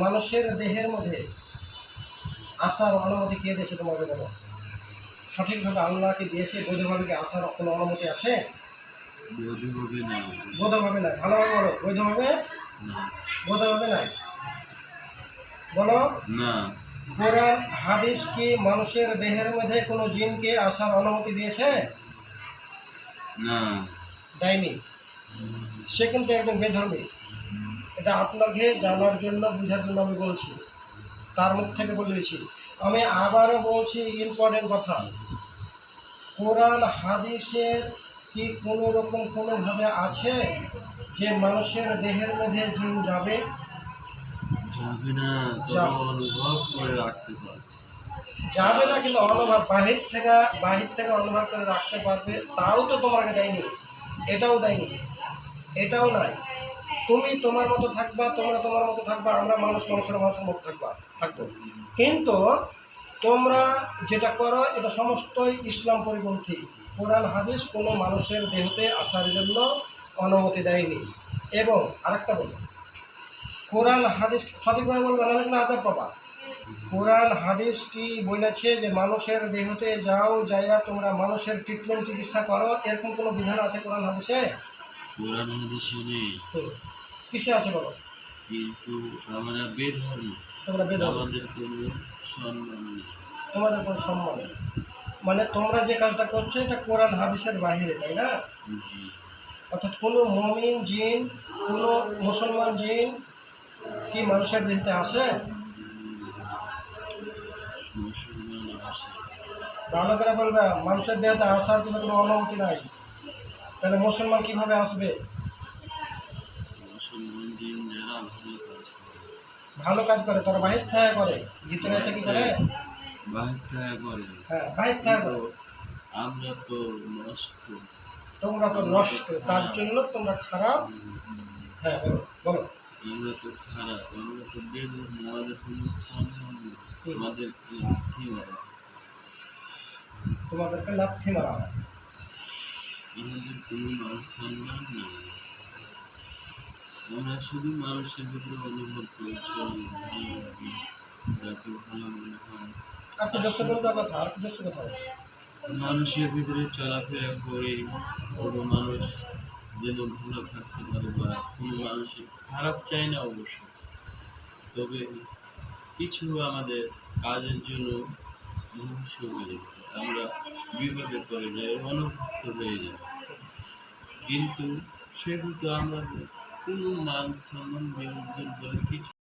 মানুষের দেহের মধ্যে আসার অনুমতি কে দিয়েছে তোমাকে বলো? সঠিকভাবে আল্লাহ কি দিয়েছে? বৈধভাবে কি আসার কোনো অনুমতি আছে? বৈধভাবে নাই। ভালোভাবে বলো, বৈধভাবে বৈধভাবে নাই বলো না। কোরআন হাদিস কি মানুষের দেহের মধ্যে কোনো জিনকে আসার অনুমতি দিয়েছে? না, দেয়নি। সে কিন্তু একজন বেধর্মী। এটা আপনাকে জানার জন্য, বোঝার জন্য আমি বলছি, তার মুখ থেকে বলে দিয়েছি। আমি আবারও বলছি ইম্পর্টেন্ট কথা, কোরআন হাদিসের কি কোনো রকম কোনোভাবে আছে যে মানুষের দেহের মধ্যে জিন যাবে? যাবে না, অনুভব করে রাখতে পারবে। যাবে না, কিন্তু অনুভব বাহির থেকে অনুভব করে রাখতে পারবে, তাও তো তোমাকে দেয়নি। এটাও দেয়নি, এটাও নাই। তুমি তোমার মতো থাকবা, তোমরা তোমার মতো থাকবা, আমরা মানুষের মতো থাকবো। কিন্তু তোমরা যেটা করো এটা সমস্তই ইসলাম পরিপন্থী। কোরআন হাদিস কোনো মানুষের দেহতে আসার জন্য অনুমতি দেয়নি। এবং আরেকটা বলো, কোরআন হাদিস সঠিকভাবে বলবে না আজাব পাবা। কোরআন হাদিস কি বলেছে যে মানুষের দেহতে যাইয়া তোমরা মানুষের ট্রিটমেন্ট চিকিৎসা করো? এরকম কোনো বিধান আছে কোরআন হাদিসে? কোরআন হাদিসে নেই। কিসে আছে বলো? কিন্তু আমরা বেধর্ম, তোমরা বেধর্ম, আমাদের কোনো সম্মান নেই। তোমাদের কোনো সম্মান নেই। মানে তোমরা যে কাজটা করছো এটা কোরআন হাদিসের বাহিরে, তাই না? অর্থাৎ কোনো মুমিন জিন, কোনো মুসলমান জিন কি মানুষের দেহতে আসে? ভালো করে বলবে, মানুষের দেহতে আসার কিন্তু কোনো অনুমতি নাই। তাহলে মুসলমান কিভাবে আসবে? ভালো কাজ করে, তারা বাহির থেকে করে, ভিতরে এসে কি করে? হ্যাঁ, বাহির থেকে করে। আমরা তো নষ্ট, তোমরা তো নষ্ট, তার জন্য তোমরা খারাপ। হ্যাঁ বলো। আমরা তো খারাপ, আমরা তো বেধর্ম, আমাদের কোনো সম্মান নেই, আমাদেরকে লাথি মারা, তোমাদেরকে লাথি মারা হয়। আমাদের কোনো মান সম্মান নেই। আমরা শুধু মানুষের ভিতরে অনুভব করি, যাকে ভালো মনে হয়। মানুষের ভিতরে চলাফেরা করে কোনো মানুষ যেন ভালো থাকতে পারে, বা কোনো মানুষের খারাপ চাই না অবশ্য, তবে কিছু আমাদের কাজের জন্য আমরা বিপদে পড়ে যাই, অনভ্যস্ত হয়ে যাই, কিন্তু সেগুলো আমরা কোনো মান সম্মান বিরোধী বলে কিছু